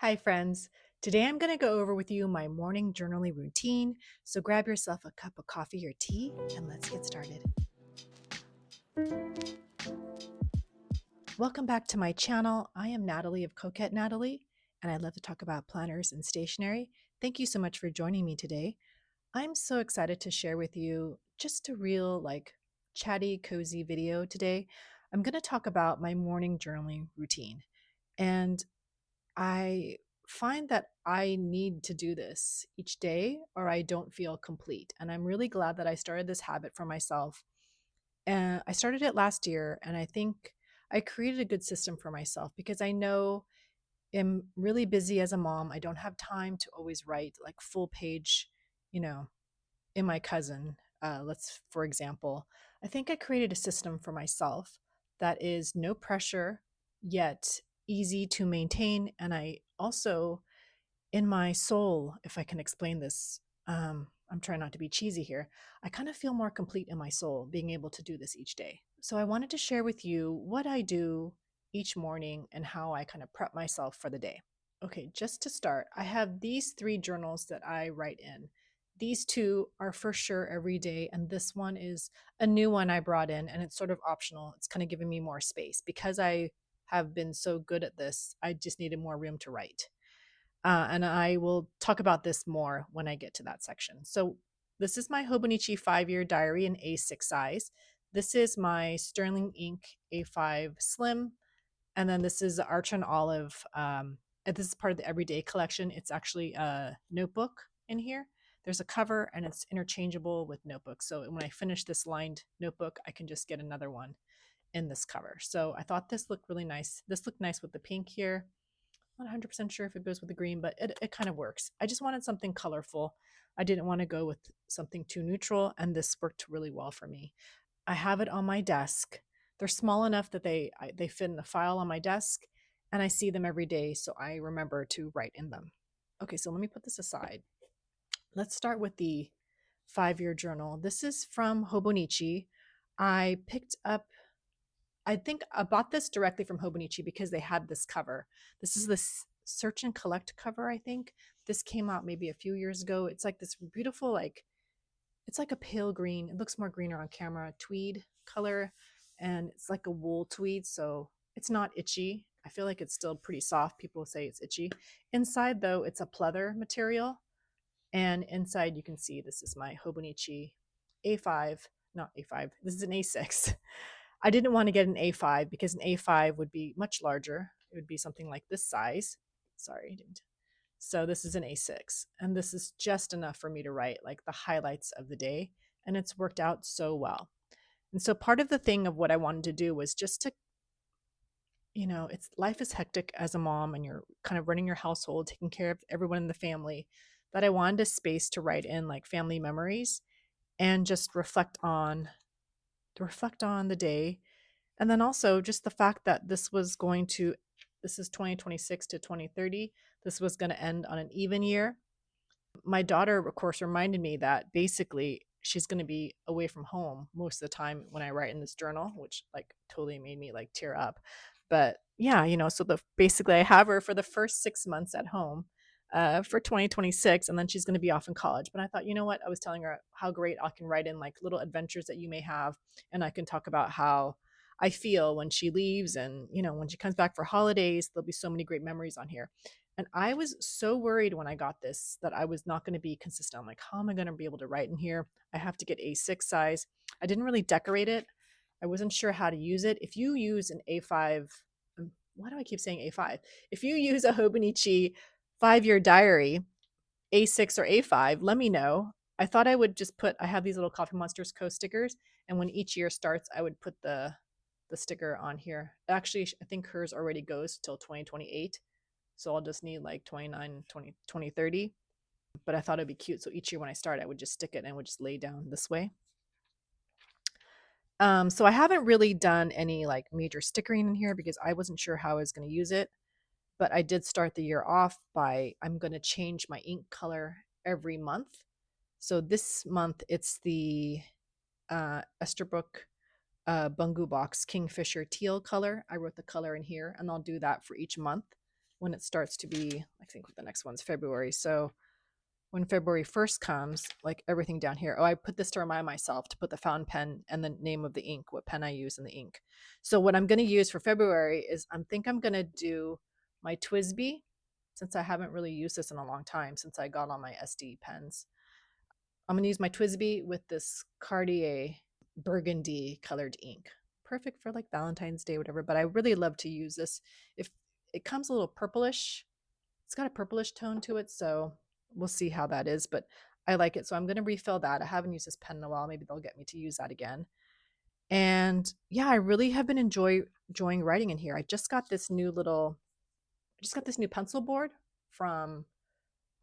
Hi, friends. Today I'm going to go over with you my morning journaling routine. So grab yourself a cup of coffee or tea and let's get started. Welcome back to my channel. I am Natalie of Coquette Natalie, and I love to talk about planners and stationery. Thank you so much for joining me today. I'm so excited to share with you just a real, chatty, cozy video today. I'm going to talk about my morning journaling routine. And I find that I need to do this each day or I don't feel complete. And I'm really glad that I started this habit for myself. And I started it last year, and I think I created a good system for myself because I know I'm really busy as a mom. I don't have time to always write like full page, you know, in my cousin. For example, I think I created a system for myself that is no pressure, yet easy to maintain. And I also, in my soul, if I can explain this, I'm trying not to be cheesy here. I kind of feel more complete in my soul being able to do this each day. So I wanted to share with you what I do each morning and how I kind of prep myself for the day. Okay, just to start, I have these three journals that I write in. These two are for sure every day, and this one is a new one I brought in, and it's sort of optional. It's kind of giving me more space because I have been so good at this. I just needed more room to write. And I will talk about this more when I get to that section. So, this is my Hobonichi 5-year diary in A6 size. This is my Sterling Ink A5 Slim, and then this is the Arch and Olive. And this is part of the Everyday collection. It's actually a notebook in here. There's a cover and it's interchangeable with notebooks. So when I finish this lined notebook, I can just get another one in this cover. So I thought this looked really nice. This looked nice with the pink here. Not 100% sure if it goes with the green, but it kind of works. I just wanted something colorful. I didn't want to go with something too neutral, and this worked really well for me. I have it on my desk. They're small enough that they fit in the file on my desk, and I see them every day, so I remember to write in them. Okay, so let me put this aside. Let's start with the 5-year journal. This is from Hobonichi. I picked up I think I bought this directly from Hobonichi because they had this cover. This is this search and collect cover, I think. This came out maybe a few years ago. It's like this beautiful, it's like a pale green. It looks more greener on camera, tweed color, and it's like a wool tweed, so it's not itchy. I feel like it's still pretty soft. People say it's itchy. Inside, though, it's a pleather material, and inside you can see this is my Hobonichi A5, not A5. This is an A6. I didn't want to get an A5 because an A5 would be much larger. It would be something like this size. Sorry, I didn't. So this is an A6, and this is just enough for me to write like the highlights of the day, and it's worked out so well. And so part of the thing of what I wanted to do was just to, it's life is hectic as a mom and you're kind of running your household, taking care of everyone in the family, that I wanted a space to write in like family memories and just reflect on the day. And then also just the fact that this is 2026 to 2030. This was going to end on an even year. My daughter, of course, reminded me that basically she's going to be away from home most of the time when I write in this journal, which like totally made me like tear up. But yeah, so basically I have her for the first 6 months at home for 2026, and then she's going to be off in college. But I thought, you know what? I was telling her how great I can write in like little adventures that you may have, and I can talk about how I feel when she leaves, and when she comes back for holidays, there'll be so many great memories on here. And I was so worried when I got this that I was not going to be consistent. I'm like, how am I going to be able to write in here? I have to get A6 size. I didn't really decorate it. I wasn't sure how to use it. If you use an A5, why do I keep saying A5? If you use a Hobonichi 5-year diary, A6 or A5, let me know. I thought I would just I have these little Coffee Monsters Co stickers, and when each year starts, I would put the sticker on here. Actually, I think hers already goes till 2028. So I'll just need like 29, 20, 2030. But I thought it'd be cute. So each year when I start, I would just stick it and would just lay down this way. So I haven't really done any like major stickering in here because I wasn't sure how I was going to use it. But I did start the year off I'm going to change my ink color every month. So this month it's the Esterbrook Bungu Box Kingfisher teal color. I wrote the color in here, and I'll do that for each month when it starts to be, I think the next one's February. So when February 1st comes, like everything down here, oh, I put this to remind myself to put the fountain pen and the name of the ink, what pen I use in the ink. So what I'm going to use for February is I'm going to do my Twisby, since I haven't really used this in a long time since I got all my SD pens. I'm going to use my Twisby with this Cartier burgundy colored ink. Perfect for like Valentine's Day, whatever. But I really love to use this. If it comes a little purplish, it's got a purplish tone to it, so we'll see how that is. But I like it, so I'm going to refill that. I haven't used this pen in a while. Maybe they'll get me to use that again. And yeah, I really have been enjoying writing in here. I just got this new pencil board from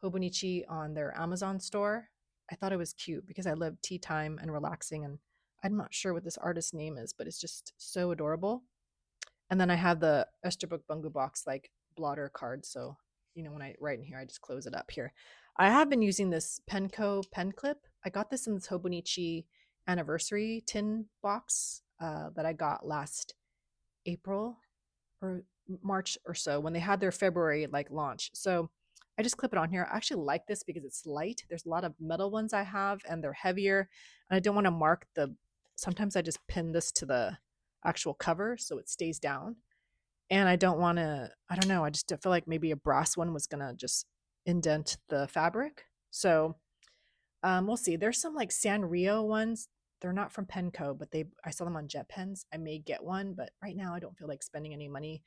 Hobonichi on their Amazon store. I thought it was cute because I love tea time and relaxing, and I'm not sure what this artist's name is, but it's just so adorable. And then I have the Esterbrook Bungu box like blotter card. So, when I write in here, I just close it up here. I have been using this Penco pen clip. I got this in this Hobonichi anniversary tin box that I got last April or March or so when they had their February like launch. So I just clip it on here. I actually like this because it's light. There's a lot of metal ones I have and they're heavier. And I don't want to mark sometimes I just pin this to the actual cover so it stays down. And I don't want to, I don't know, I just feel like maybe a brass one was going to just indent the fabric. So we'll see. There's some like Sanrio ones. They're not from Penco, but I saw them on Jet Pens. I may get one, but right now I don't feel like spending any money.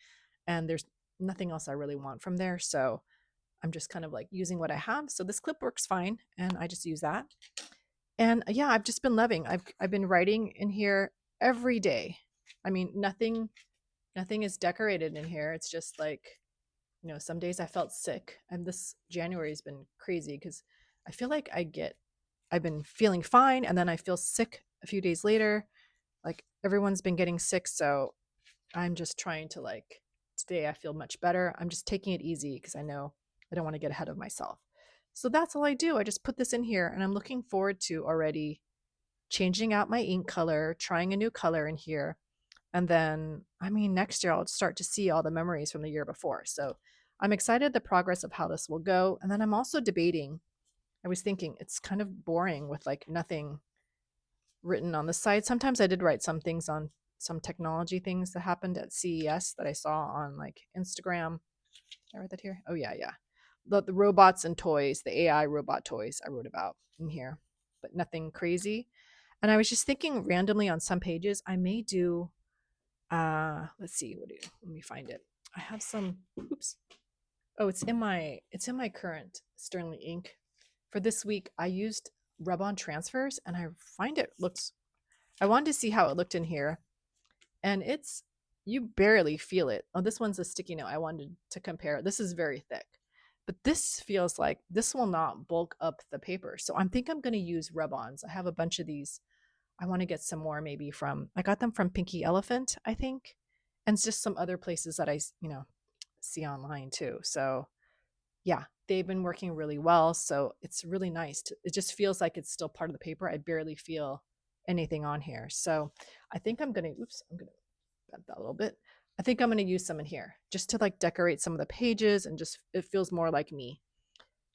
And there's nothing else I really want from there. So I'm just kind of like using what I have. So this clip works fine, and I just use that. And yeah, I've just been loving. I've been writing in here every day. I mean, nothing is decorated in here. It's just like, some days I felt sick, and this January has been crazy because I feel like I've been feeling fine, and then I feel sick a few days later. Like everyone's been getting sick, so I'm just trying to like today I feel much better. I'm just taking it easy because I know I don't want to get ahead of myself. So that's all I do. I just put this in here, and I'm looking forward to already changing out my ink color, trying a new color in here. And then, I mean, next year I'll start to see all the memories from the year before. So I'm excited the progress of how this will go. And then I'm also debating. I was thinking it's kind of boring with like nothing written on the side. Sometimes I did write some things on some technology things that happened at CES that I saw on like Instagram. Did I write that here? Oh yeah, yeah. The robots and toys, the AI robot toys I wrote about in here, but nothing crazy. And I was just thinking randomly on some pages, I may do let's see, let me find it. I have some oops. Oh, it's in my current Sternly ink. For this week, I used rub-on transfers and I find it looks I wanted to see how it looked in here. And you barely feel it. Oh, this one's a sticky note. I wanted to compare. This is very thick. But this feels like this will not bulk up the paper. So I'm going to use rub-ons. I have a bunch of these. I want to get some more maybe I got them from Pinky Elephant, I think. And it's just some other places that I, see online too. So yeah, they've been working really well. So it's really nice. It just feels like it's still part of the paper. I barely feel anything on here. So I think I'm going to bend that a little bit. I think I'm going to use some in here just to like decorate some of the pages and just, it feels more like me.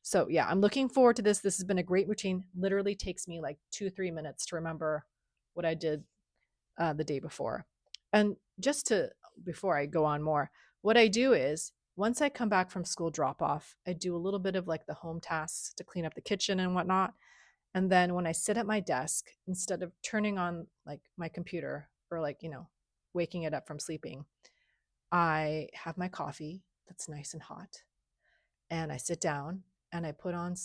So yeah, I'm looking forward to this. This has been a great routine. Literally takes me like 2 or 3 minutes to remember what I did the day before. And before I go on more, what I do is once I come back from school drop off, I do a little bit of like the home tasks to clean up the kitchen and whatnot. And then when I sit at my desk, instead of turning on like my computer or like, waking it up from sleeping, I have my coffee that's nice and hot. And I sit down and I put on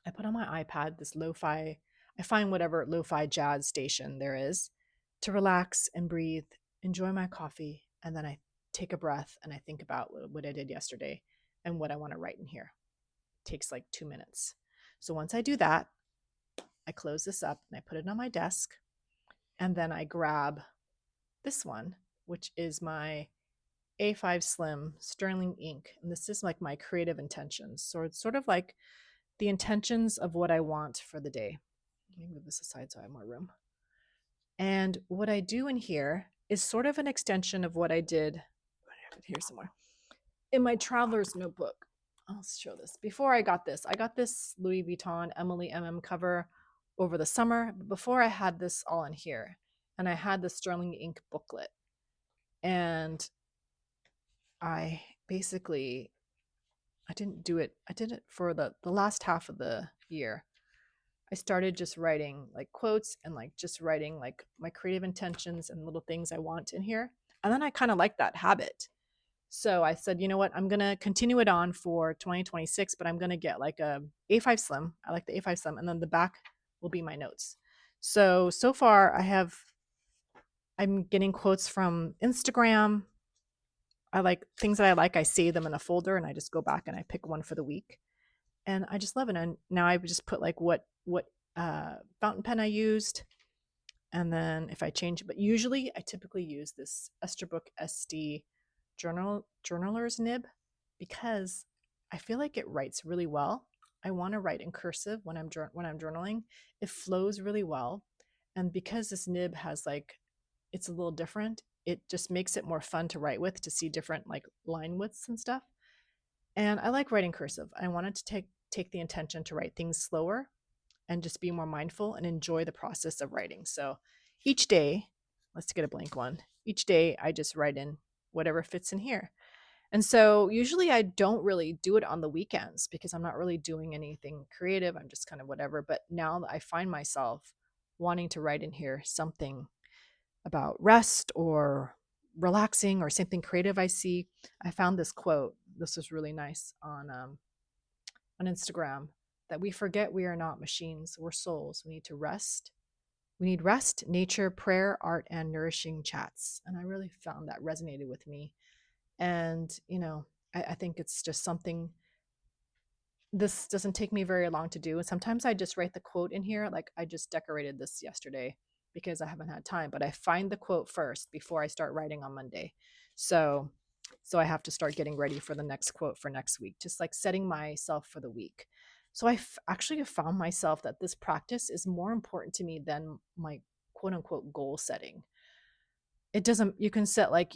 my iPad this lo-fi, I find whatever lo-fi jazz station there is to relax and breathe, enjoy my coffee, and then I take a breath and I think about what I did yesterday and what I want to write in here. It takes like 2 minutes. So once I do that, I close this up and I put it on my desk, and then I grab this one, which is my A5 Slim Sterling ink. And this is like my creative intentions. So it's sort of like the intentions of what I want for the day. Let me move this aside so I have more room. And what I do in here is sort of an extension of what I did. I have it here somewhere. in my traveler's notebook. I'll show this. Before I got this Louis Vuitton Emily MM cover over the summer. But before I had this all in here, and I had the Sterling ink booklet. And I basically I didn't do it. I did it for the last half of the year. I started just writing like quotes and like just writing like my creative intentions and little things I want in here. And then I kind of like that habit. So I said, you know what? I'm going to continue it on for 2026, but I'm going to get like a A5 Slim. I like the A5 Slim. And then the back will be my notes. So far I'm getting quotes from Instagram. I like things that I like. I save them in a folder and I just go back and I pick one for the week. And I just love it. And now I just put like what fountain pen I used, and then if I change it, but usually I typically use this Esterbrook SD journaler's nib because I feel like it writes really well. I want to write in cursive when I'm journaling. It flows really well, and because this nib has like it's a little different, it just makes it more fun to write with, to see different like line widths and stuff. And I like writing cursive. I wanted to take the intention to write things slower and just be more mindful and enjoy the process of writing. So each day, let's get a blank one. Each day I just write in whatever fits in here. And so usually I don't really do it on the weekends because I'm not really doing anything creative. I'm just kind of whatever. But now I find myself wanting to write in here something about rest or relaxing or something creative I see. I found this quote. This was really nice on Instagram, that we forget we are not machines, we're souls. We need to rest. We need rest, nature, prayer, art, and nourishing chats. And I really found that resonated with me. And, I think it's just something, this doesn't take me very long to do. And sometimes I just write the quote in here. Like I just decorated this yesterday because I haven't had time, but I find the quote first before I start writing on Monday. So I have to start getting ready for the next quote for next week, just like setting myself for the week. So actually have found myself that this practice is more important to me than my quote unquote goal setting. It doesn't, you can set like,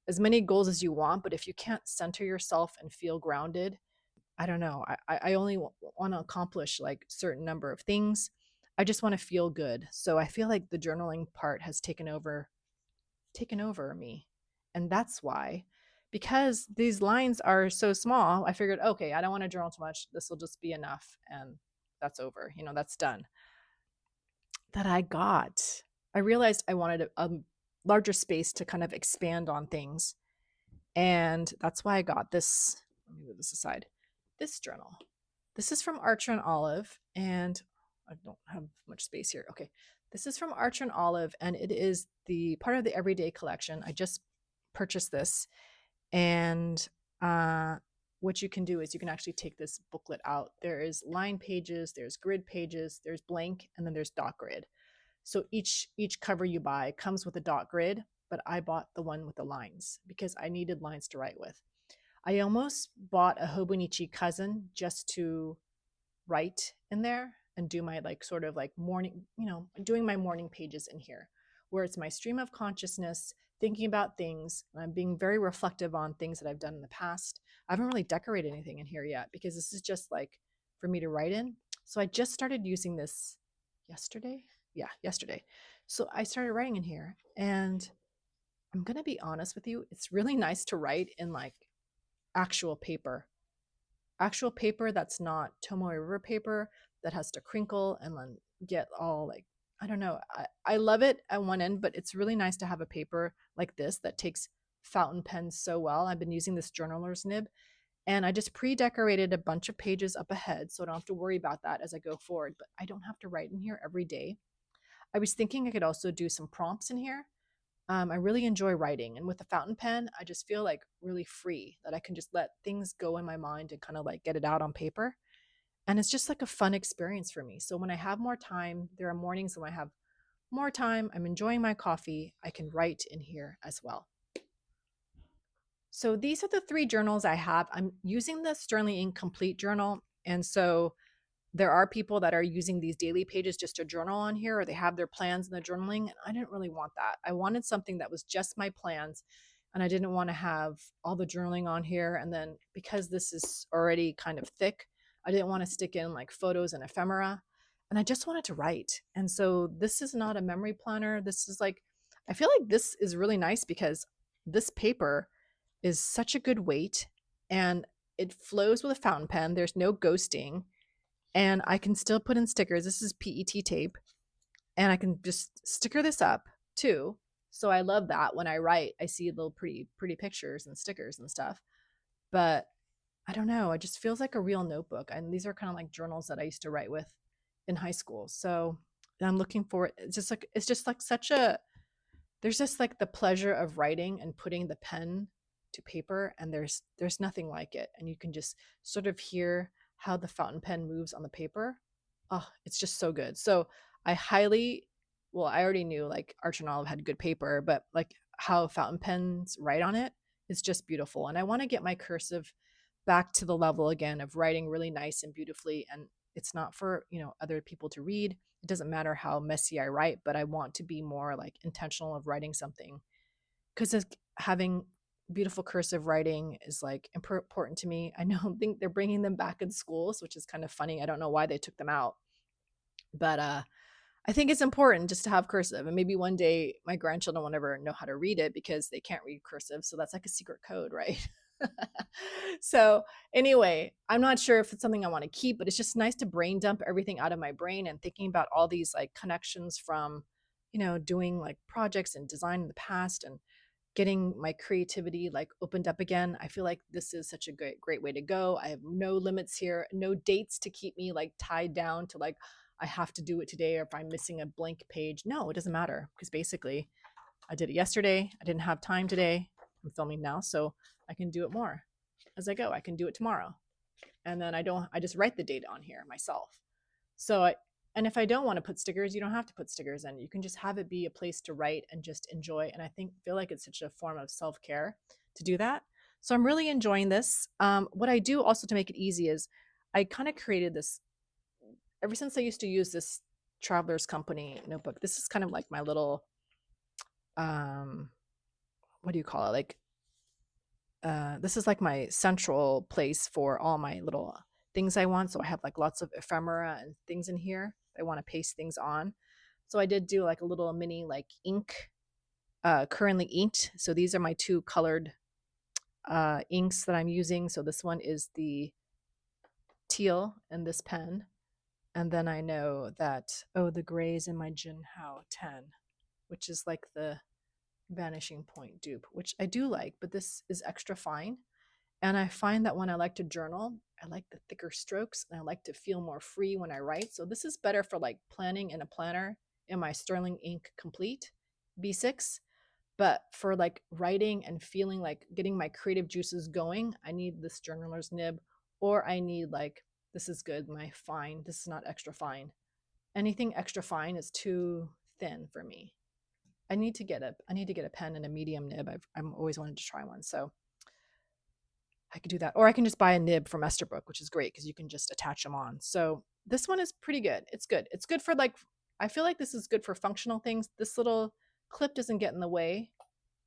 as many goals as you want, but if you can't center yourself and feel grounded, I don't know. I only want to accomplish like certain number of things. I just want to feel good. So I feel like the journaling part has taken over me. And that's why, because these lines are so small, I figured, okay, I don't want to journal too much. This will just be enough. And that's over. That's done. That I realized I wanted a larger space to kind of expand on things. And that's why I got this. Let me move this aside. This journal. This is from Archer and Olive, and I don't have much space here. Okay. This is from Archer and Olive, and it is the part of the Everyday collection. I just purchased this, and what you can do is you can actually take this booklet out. There is line pages, there's grid pages, there's blank, and then there's dot grid. So each cover you buy comes with a dot grid, but I bought the one with the lines because I needed lines to write with. I almost bought a Hobonichi cousin just to write in there and do my like sort of like morning, doing my morning pages in here, where it's my stream of consciousness, thinking about things. I'm being very reflective on things that I've done in the past. I haven't really decorated anything in here yet because this is just like for me to write in. So I just started using this yesterday. Yeah, yesterday. So I started writing in here, and I'm going to be honest with you, it's really nice to write in like actual paper that's not Tomoe River paper that has to crinkle and then get all like, I don't know. I love it at one end, but it's really nice to have a paper like this that takes fountain pens so well. I've been using this journaler's nib, and I just pre-decorated a bunch of pages up ahead so I don't have to worry about that as I go forward, but I don't have to write in here every day. I was thinking I could also do some prompts in here. I really enjoy writing, and with the fountain pen, I just feel like really free, that I can just let things go in my mind and kind of like get it out on paper. And it's just like a fun experience for me. So when I have more time, there are mornings when I have more time, I'm enjoying my coffee, I can write in here as well. So these are the three journals I have. I'm using the Sterling Ink Complete Journal. And so there are people that are using these daily pages just to journal on here, or they have their plans in the journaling. And I didn't really want that. I wanted something that was just my plans. and I didn't want to have all the journaling on here. And then because this is already kind of thick, I didn't want to stick in like photos and ephemera. And I just wanted to write. And so this is not a memory planner. This is like, I feel like this is really nice because this paper is such a good weight and it flows with a fountain pen. There's no ghosting, and I can still put in stickers. This is PET tape, and I can just sticker this up too. So I love that when I write, I see little pretty pictures and stickers and stuff. But I don't know, it just feels like a real notebook. And these are kind of like journals that I used to write with in high school. So I'm looking for it. It's just like such a there's just like the pleasure of writing and putting the pen to paper, and there's nothing like it, and you can just sort of hear how the fountain pen moves on the paper. Oh, it's just so good. So I highly well, I already knew like Arch and Olive had good paper, but like how fountain pens write on it is just beautiful. And I want to get my cursive back to the level again of writing really nice and beautifully. And it's not for, other people to read. It doesn't matter how messy I write, but I want to be more like intentional of writing something, because having beautiful cursive writing is like important to me. I don't think they're bringing them back in schools, which is kind of funny. I don't know why they took them out, but I think it's important just to have cursive, and maybe one day my grandchildren will never know how to read it because they can't read cursive. So that's like a secret code, right? So anyway, I'm not sure if it's something I want to keep, but it's just nice to brain dump everything out of my brain and thinking about all these like connections from, doing like projects and design in the past and getting my creativity like opened up again. I feel like this is such a great way to go. I have no limits here, no dates to keep me like tied down to like I have to do it today, or if I'm missing a blank page. No, it doesn't matter, because basically I did it yesterday. I didn't have time today. I'm filming now, so I can do it more as I go. I can do it tomorrow. And then I just write the date on here myself. And if I don't want to put stickers, you don't have to put stickers in. You can just have it be a place to write and just enjoy. And I feel like it's such a form of self-care to do that. So I'm really enjoying this. What I do also to make it easy is I kind of created this ever since I used to use this Traveler's Company notebook. This is kind of like my little, what do you call it? Like, this is like my central place for all my little things I want. So I have like lots of ephemera and things in here. I want to paste things on. So I did do like a little mini like ink, currently inked. So these are my two colored inks that I'm using. So this one is the teal in this pen. And then I know that, the gray is in my Jinhao 10, which is like the Vanishing Point dupe, which I do like, but this is extra fine. And I find that when I like to journal, I like the thicker strokes and I like to feel more free when I write. So this is better for like planning in a planner in my Sterling Ink Complete B6. But for like writing and feeling like getting my creative juices going, I need this journaler's nib, or I need like, this is good, my fine. This is not extra fine. Anything extra fine is too thin for me. I need to get a pen and a medium nib. I'm always wanted to try one. So I could do that. Or I can just buy a nib from Esterbrook, which is great because you can just attach them on. So this one is pretty good. It's good. It's good for like, I feel like this is good for functional things. This little clip doesn't get in the way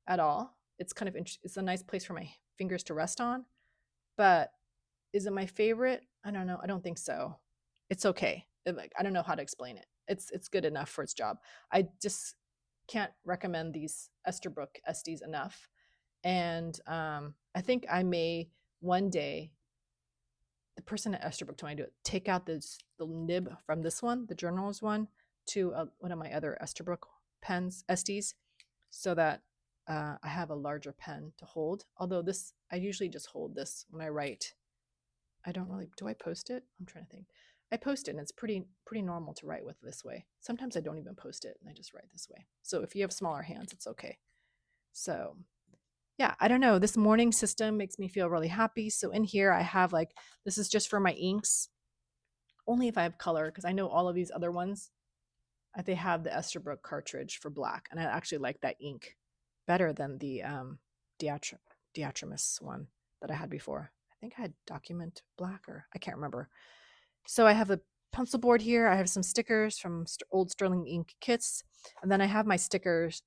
at all. It's kind of it's a nice place for my fingers to rest on. But is it my favorite? I don't know. I don't think so. It's okay. Like, I don't know how to explain it. It's good enough for its job. I just can't recommend these Esterbrook Estes enough. And I think I may one day, the person at Esterbrook told me to do it, take out the nib from this one, the journal's one, to one of my other Esterbrook pens, Estes, so that I have a larger pen to hold. Although this, I usually just hold this when I write. I don't really, do I post it? I'm trying to think. I post it and it's pretty normal to write with this way. Sometimes I don't even post it and I just write this way. So if you have smaller hands, it's okay. So yeah, I don't know. This morning system makes me feel really happy. So in here I have like, this is just for my inks, only if I have color, because I know all of these other ones, they have the Esterbrook cartridge for black. And I actually like that ink better than the Diatramus one that I had before. I think I had Document Black, or I can't remember. So I have a pencil board here. I have some stickers from old Sterling ink kits. And then I have my stickers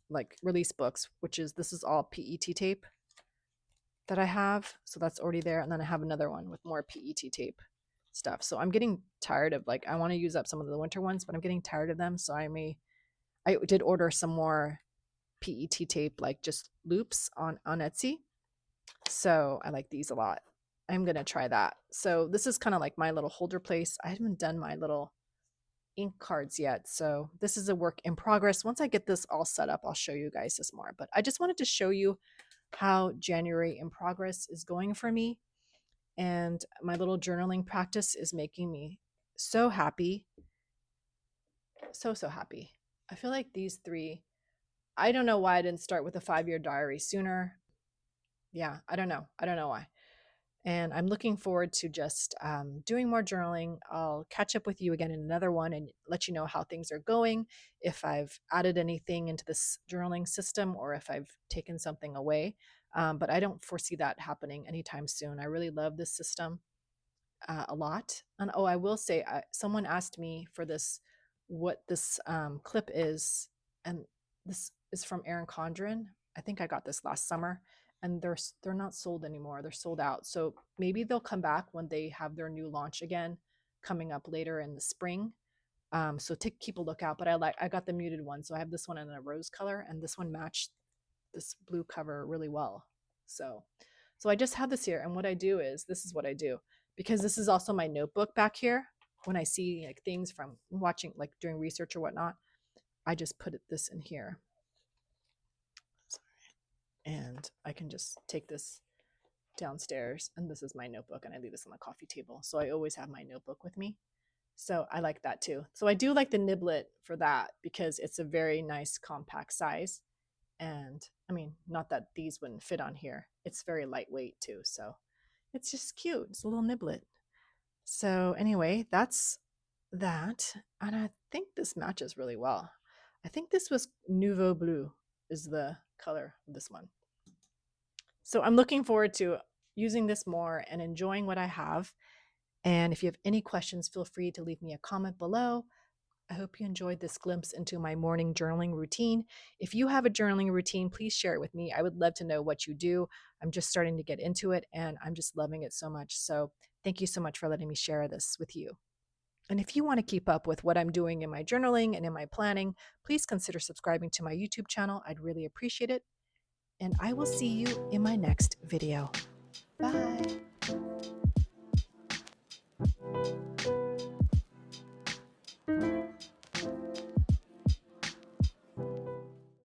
like release books, which is this is all PET tape that I have. So that's already there. And then I have another one with more PET tape stuff. So I'm getting tired of like I want to use up some of the winter ones, but I'm getting tired of them. So I did order some more PET tape, like just loops on Etsy. So I like these a lot. I'm gonna try that. So this is kind of like my little holder place. I haven't done my little ink cards yet. So this is a work in progress. Once I get this all set up, I'll show you guys this more. But I just wanted to show you how January in progress is going for me. And my little journaling practice is making me so happy. So happy. I feel like these three, I don't know why I didn't start with a 5-year diary sooner. Yeah, I don't know. I don't know why. And I'm looking forward to just doing more journaling. I'll catch up with you again in another one and let you know how things are going, if I've added anything into this journaling system or if I've taken something away. But I don't foresee that happening anytime soon. I really love this system a lot. And oh, I will say, someone asked me for this, what this clip is, and this is from Erin Condren. I think I got this last summer, and they're not sold anymore. They're sold out. So maybe they'll come back when they have their new launch again, coming up later in the spring. So to keep a lookout. But I got the muted one, so I have this one in a rose color, and this one matched this blue cover really well. So I just have this here, and what I do is this is what I do, because this is also my notebook back here. When I see like things from watching, like doing research or whatnot, I just put this in here, and I can just take this downstairs, and this is my notebook, and I leave this on the coffee table. So I always have my notebook with me. So I like that too. So I do like the niblet for that because it's a very nice compact size. And I mean, not that these wouldn't fit on here. It's very lightweight too. So it's just cute. It's a little niblet. So anyway, that's that. And I think this matches really well. I think this was Nouveau Bleu is the color of this one. So I'm looking forward to using this more and enjoying what I have. And if you have any questions, feel free to leave me a comment below. I hope you enjoyed this glimpse into my morning journaling routine. If you have a journaling routine, please share it with me. I would love to know what you do. I'm just starting to get into it and I'm just loving it so much. So thank you so much for letting me share this with you. And if you want to keep up with what I'm doing in my journaling and in my planning, please consider subscribing to my YouTube channel. I'd really appreciate it. And I will see you in my next video. Bye.